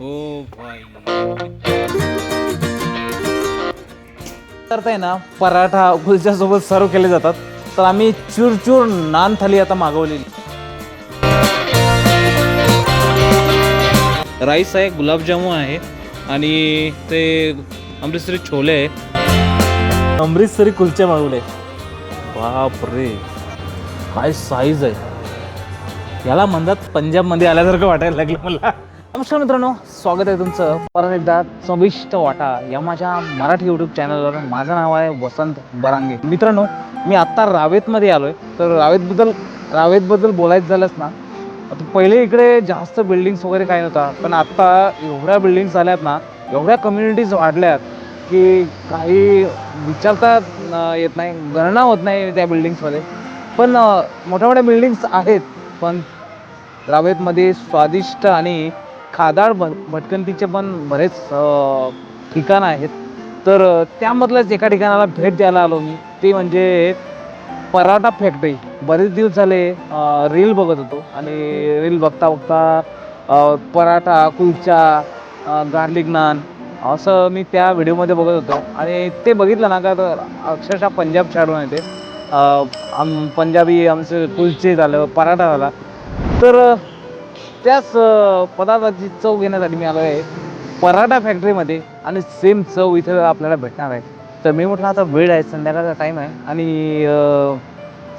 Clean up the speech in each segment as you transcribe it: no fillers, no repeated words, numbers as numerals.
हो भाई. करताय ना पराठा कुलच्या सोबत सर्व केले जातात. तर आम्ही चूरचूर नान थाली आता मागवलेली. राईस आहे, गुलाबजामुन आहे आणि ते अमृतसरी छोले आहे. अमृतसरी कुलचे मागवले. बाप रे, काय साईज आहे. याला म्हणतात पंजाबमध्ये आल्यासारखं वाटायला लागलं मला. नमस्कार मित्रांनो, स्वागत आहे तुमचं परत एकदा चविष्ट वाटा या माझ्या मराठी यूट्यूब चॅनलवर. माझं नाव आहे वसंत बरांगे. मित्रांनो, मी आत्ता रावेतमध्ये आलो आहे. तर रावेतबद्दल बोलायचं झालंच ना, आता पहिले इकडे जास्त बिल्डिंग्स वगैरे काय नव्हता, पण आत्ता एवढ्या बिल्डिंग्स झाल्यात ना, एवढ्या कम्युनिटीज वाढल्यात की काही विचारता येत नाही, गणना होत नाही त्या बिल्डिंग्समध्ये. पण मोठ्या मोठ्या बिल्डिंग्स आहेत, पण रावेतमध्ये स्वादिष्ट आणि खादाड भटकंतीचे पण बरेच ठिकाणं आहेत. तर त्यामधलंच एका ठिकाणाला भेट द्यायला आलो मी, ते म्हणजे पराठा फॅक्टरी. बरेच दिवस झाले रील बघत होतो आणि रील बघता बघता पराठा, कुलचा, गार्लिक नान असं मी त्या व्हिडिओमध्ये बघत होतो. आणि ते बघितलं ना का, तर अक्षरशः पंजाब छाडून येते. पंजाबी आमचं कुलचे झालं, पराठा झाला. तर त्याच पदार्थाची चव घेण्यासाठी मी आलो आहे पराठा फॅक्टरीमध्ये, आणि सेम चव इथं आपल्याला भेटणार आहे. तर मी म्हटलं आता वेळ आहे, संध्याकाळचा टाईम आहे आणि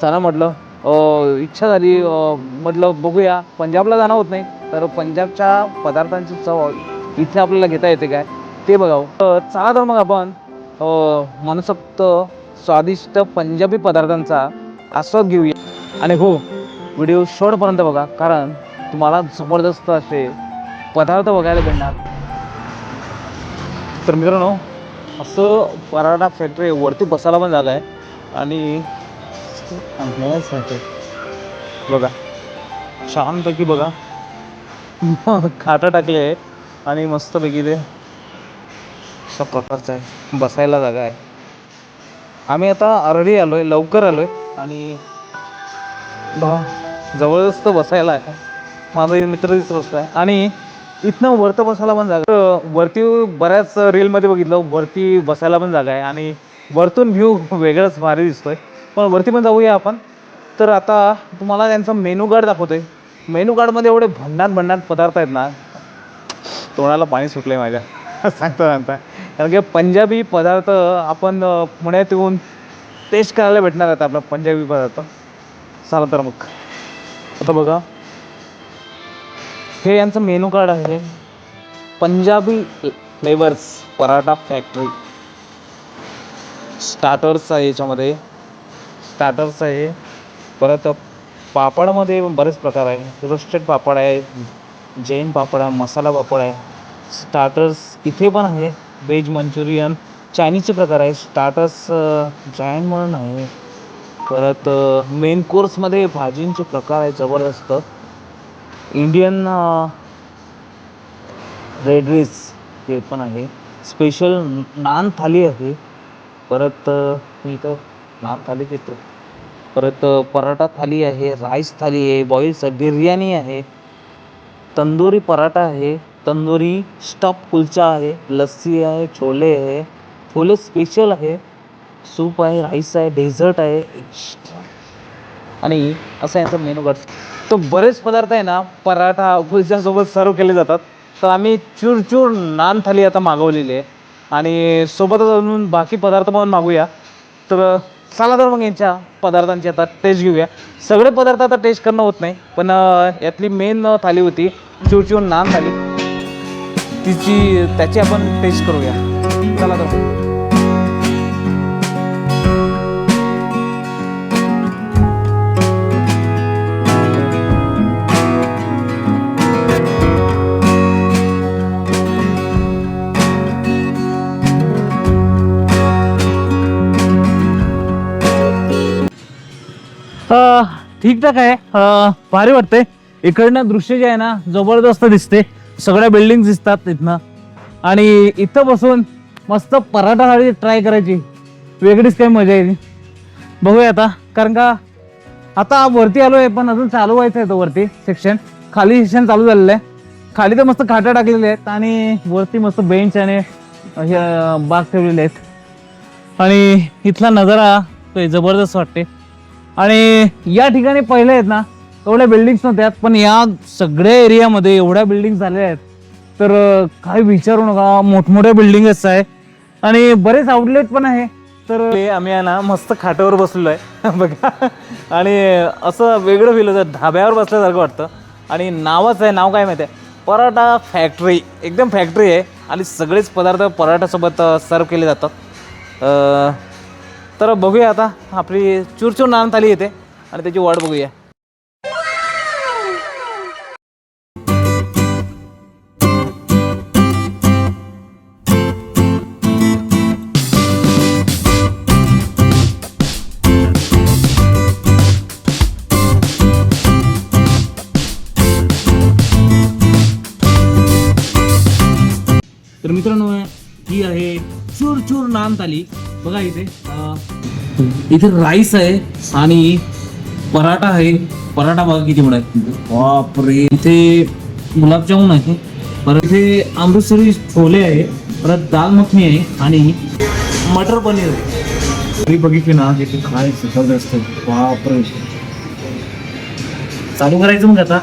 चला म्हटलं इच्छा झाली, म्हटलं बघूया. पंजाबला जाणं होत नाही, तर पंजाबच्या पदार्थांची चव इथे आपल्याला घेता येते काय ते बघावं. चला तर मग आपण मनसोक्त स्वादिष्ट पंजाबी पदार्थांचा आस्वाद घेऊया. आणि हो, व्हिडिओ शेवटपर्यंत बघा, कारण तुम्हाला जबरदस्त असे पदार्थ बघायला भेटणार. तर मित्रांनो, असं पराठा फॅक्टरी वरती बसायला पण जागा आहे. आणि बघा, छानपैकी बघा खाटा टाकले आहे आणि मस्तपैकी ते अशा प्रकारचं आहे, बसायला जागा आहे. आम्ही आता अर्ली आलो आहे, लवकर आलो आहे आणि जबरदस्त बसायला आहे. माझा मित्र दिसत बसला आहे आणि इथनं वरतं बसायला पण जागा. वरती बऱ्याच रीलमध्ये बघितलं, वरती बसायला पण जागा आहे आणि वरतून व्ह्यू वेगळाच भारी दिसतोय. पण वरती पण जाऊया आपण. तर आता तुम्हाला त्यांचा मेनू कार्ड दाखवतोय. मेनू कार्डमध्ये एवढे भन्नाट पदार्थ आहेत ना, तोंडाला पाणी सुटलं आहे माझ्या सांगता. कारण की पंजाबी पदार्थ आपण पुण्यात येऊन टेस्ट करायला भेटणार आहेत आपला पंजाबी पदार्थ. चला तर मग आता बघा, हे यांचं मेनू कार्ड आहे. Punjabi flavours paratha factory. Starters आहे, याच्यामध्ये स्टार्टर्स आहे. परत पापडमध्ये बरेच प्रकार आहे. रोस्टेड पापड आहे, जैन पापड आहे, मसाला पापड आहे. स्टार्टर्स इथे पण आहे. व्हेज मंचुरियन, चायनीजचे प्रकार आहे. स्टार्टर्स जैन म्हणून आहे. परत मेन कोर्समध्ये भाजींचे प्रकार आहे जबरदस्त. इंडियन रेड राईस हे पण आहे. स्पेशल नान थाली आहे. परत इथं नान थाली देतो. परत पराठा थाली आहे, राईस थाली आहे, बॉईल्स बिर्याणी आहे, तंदुरी पराठा आहे, तंदुरी स्टफ कुलचा आहे, लस्सी आहे, छोले आहे, छोले स्पेशल आहे, सूप आहे, राईस आहे, डेझर्ट आहे आणि असं यांचं मेनू कार्ड. तर बरेच पदार्थ आहे ना पराठा कुलच्यासोबत सर्व केले जातात. तर आम्ही चूरचूर नान थाली आता मागवलेली आहे आणि सोबतच अजून बाकी पदार्थ पण मागूया. तर चला तर मग यांच्या पदार्थांची आता टेस्ट घेऊया. सगळे पदार्थ आता टेस्ट करणं होत नाही, पण यातली मेन थाली होती चूरचूर नान थाली, त्याची आपण टेस्ट करूया. चला तर. ठीकठाक आहे, भारी वाटतंय. इकडनं दृश्य जे आहे ना जबरदस्त दिसते. सगळ्या बिल्डिंग दिसतात इथनं आणि इथं बसून मस्त पराठा थाळी ट्राय करायची वेगळीच काही मजा येईल. बघूया आता, कारण का आता वरती आलो आहे पण अजून चालू व्हायचं आहे. तो वरती सेक्शन, खाली सेक्शन चालू झालेलं आहे. खाली तर मस्त खाटा टाकलेल्या आहेत आणि वरती मस्त बेंच आणि बाग ठेवलेले आहेत आणि इथला नजारा तो जबरदस्त वाटते. आणि या ठिकाणी पहिले आहेत ना एवढ्या बिल्डिंग्स नव्हत्या, पण या सगळ्या एरियामध्ये एवढ्या बिल्डिंग झालेल्या आहेत तर काही विचारू नका, मोठमोठ्या बिल्डिंगच आहे आणि बरेच आउटलेट पण आहे. तर आम्ही आहे ना मस्त खाटावर बसलेलो आहे बघा आणि असं वेगळं फील होतं, धाब्यावर बसल्यासारखं वाटतं. आणि नावच आहे, नाव काय माहिती आहे, पराठा फॅक्टरी. एकदम फॅक्टरी आहे आणि सगळेच पदार्थ पराठासोबत सर्व केले जातात. तर बघूया आता आपली चुरचूर नान थाली येते आणि त्याची वाट बघूया. तर मित्रांनो ही आहे चूर नान थाली. बघा इथे राईस आहे आणि पराठा आहे. पराठा बघा किती मोठा आहे, बापरे. इथे गुलाबजामुन आहे, परत इथे अमृतसरी छोले आहे, परत दाल मखनी आहे आणि मटर पनीर आहे. तरी बघितली ना तिथे काय जबरदस्त, बापरे. चालू करायचं मग आता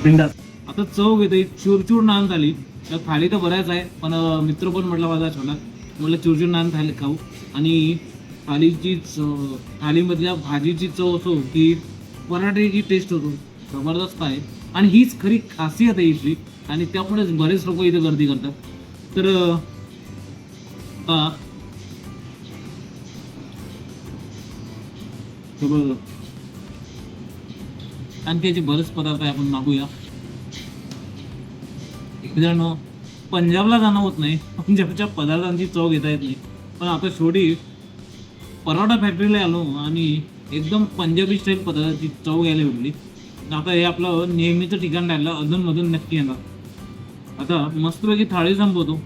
बिंदास. आता चव घेते चूर नान थाली. तर थाली तर बऱ्याच आहे, पण मित्र पण म्हटलं माझा छोटा, म्हटलं चूरचूर नान थाली खाऊ. आणि थालीची थालीमधल्या भाजीची चव असो की पराठ्याची टेस्ट होतो, जबरदस्त आहे. आणि हीच खरी खासियत आहे इथली आणि त्यामुळेच बरेच लोक इथे गर्दी करतात. तर आणि त्याचे बरेच पदार्थ आहे, आपण मागूया. मित्रांनो पंजाबला जाणं होत नाही, पंजाबच्या पदार्थांची चव घेता येत नाही, पण आता शेवटी पराठा फॅक्टरीला आलो आणि एकदम पंजाबी स्टाईल पदार्थाची चव घ्यायला भेटली. आता हे आपलं नेहमीचं ठिकाण राहिलं, अधूनमधून नक्की येणार. आता मस्तपैकी थाळी संपवतो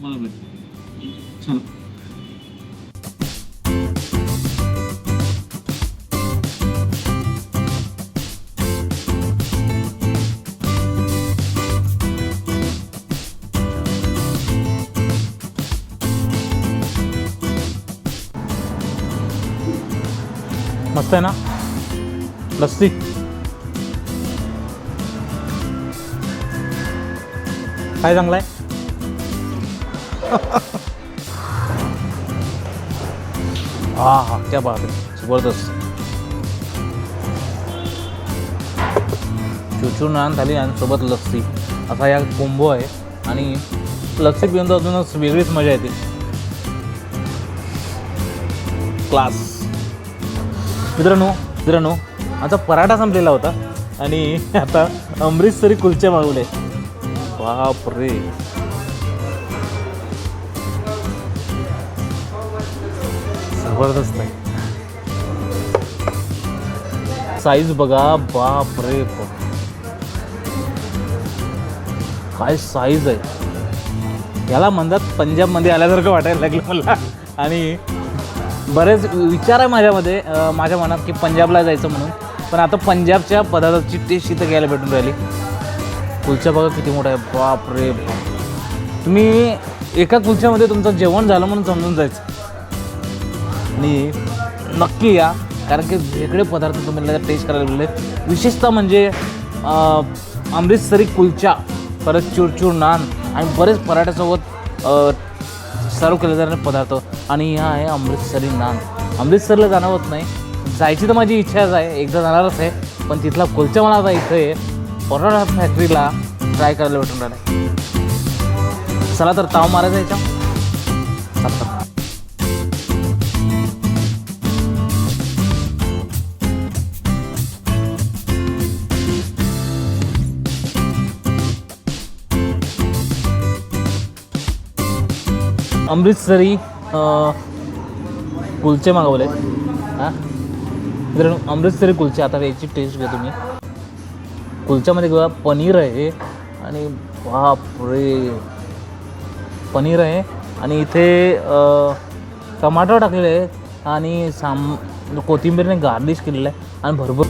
मला भेट. चला मस्त आहे ना लस्सी. काय चांगला आहे. हा क्या बात आहे, जबरदस्त. चूरचूर नान थाली आणि सोबत लस्सी असा या कोंबो आहे आणि लस्सी पिऊन तर अजूनच वेगळीच मजा येते. क्लास. मित्रांनो आता पराठा संपलेला होता आणि आता अमृतसरी कुलचे मागवले. बापरे, जबरदस्त आहे. साईज बघा, बापरे काय साईज आहे. याला म्हणतात पंजाबमध्ये आल्यासारखं वाटायला लागलं मला. आणि बरेच विचार आहे माझ्या मनात की पंजाबला जायचं म्हणून, पण आता पंजाबच्या पदार्थाची टेस्ट इथं घ्यायला भेटून राहिली. कुलचा बघा किती मोठा आहे, बापरे. तुम्ही एका कुलच्यामध्ये तुमचं जेवण झालं म्हणून समजून जायचं. आणि नक्की या, कारण की वेगळे पदार्थ तुम्हाला टेस्ट करायला मिळले. विशेषतः म्हणजे अमृतसरी कुलचा, परत चूरचूर नान आणि बरेच पराठ्यासोबत सर्व केले जाणारे पदार्थ. आणि हा आहे अमृतसरी नान. अमृतसरला जाणं होत नाही, जायची तर माझी इच्छाच आहे, एकदा जाणारच आहे, पण तिथला कुलचा मला आता इथं आहे पराठा फॅक्टरीला ट्राय करायला भेटून राहिला. चला तर ताव मारायचा याच्या. अमृतसरी कुलचे मागवले. हां मित्रांनो, अमृतसरी कुलचे. आता याची टेस्ट घ्या तुम्ही. कुलच्यामध्ये बघा पनीर आहे आणि बापरे, पनीर आहे आणि इथे टमाटर टाकलेले आहे आणि कोथिंबीरने गार्निश केलेलं आहे आणि भरपूर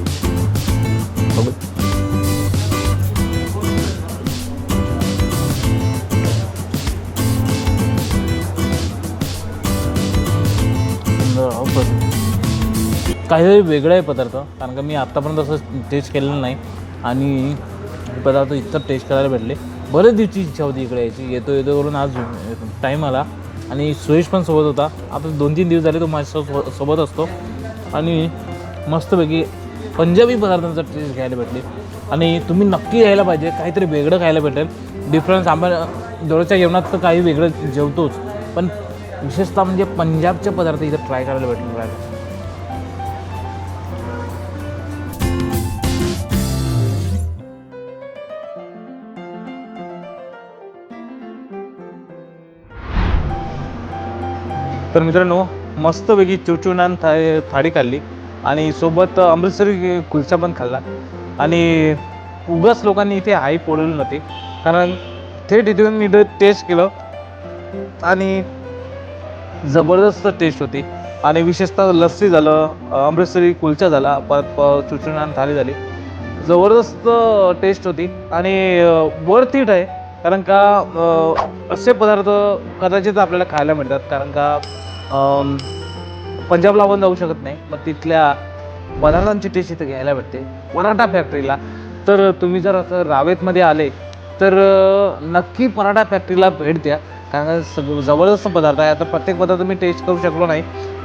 काहीतरी वेगळं आहे पदार्थ, कारण का मी आत्तापर्यंत असं टेस्ट केलेलं नाही आणि हे पदार्थ इतकं टेस्ट करायला भेटले. बरेच दिवशी इच्छा होती इकडे यायची. येतो करून आज टाईम आला आणि सुरेश पण सोबत होता. आता 2-3 दिवस झाले तो माझ्या सोबत असतो आणि मस्तपैकी पंजाबी पदार्थांचा टेस्ट घ्यायला भेटले. आणि तुम्ही नक्की यायला पाहिजे, काहीतरी वेगळं खायला भेटेल. डिफरन्स आपण दररोजच्या जेवणात तर काही वेगळं जेवतोच, पण विशेषतः म्हणजे पंजाबचे पदार्थ इथे ट्राय करायला भेटले. तर मित्रांनो, मस्तपैकी चुचुनान थाळी खाल्ली आणि सोबत अमृतसरी कुलचा पण खाल्ला. आणि उगाच लोकांनी इथे हाई पोळलेली नव्हती, कारण थेट इथून इथं टेस्ट केलं आणि जबरदस्त टेस्ट होती. आणि विशेषतः लस्सी झालं, अमृतसरी कुलचा झाला, परत चुचुनान थाळी झाली. जबरदस्त टेस्ट होती आणि वर्थ इट आहे, कारण का असे पदार्थ कदाचित आपल्याला खायला मिळतात. कारण का पंजाबला आपण जाऊ शकत नाही, मग तिथल्या पदार्थांची टेस्ट इथं घ्यायला भेटते पराठा फॅक्टरीला. तर तुम्ही जर असं रावेतमध्ये आले तर नक्की पराठा फॅक्टरीला भेट द्या, कारण सगळं जबरदस्त पदार्थ आहे. आता प्रत्येक पदार्थ मी टेस्ट करू शकलो नाही,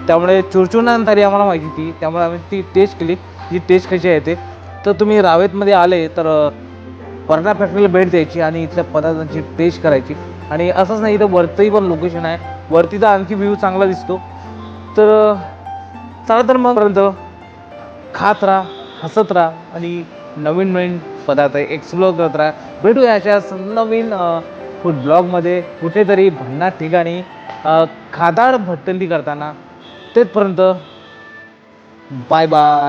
त्यामुळे चुरचुनान तरी आम्हाला माहिती ती, त्यामुळे आम्ही ती टेस्ट केली. जी टेस्ट कशी आहे ते, तर तुम्ही रावेतमध्ये आले तर पराठा फॅक्टरीला भेट द्यायची आणि इथल्या पदार्थांची टेस्ट करायची. आणि असंच नाही, इथं वरती पण लोकेशन आहे, वरती तर आणखी व्ह्यू चांगला दिसतो. तर चला तर मग पर्यंत खात राहा, हसत राहा आणि नवीन नवीन पदार्थ एक्सप्लोअर करत राहा. भेटूया अशाच नवीन फूड ब्लॉगमध्ये कुठेतरी भन्नाट ठिकाणी खादाड भट्टंती करताना. तेथपर्यंत बाय बाय.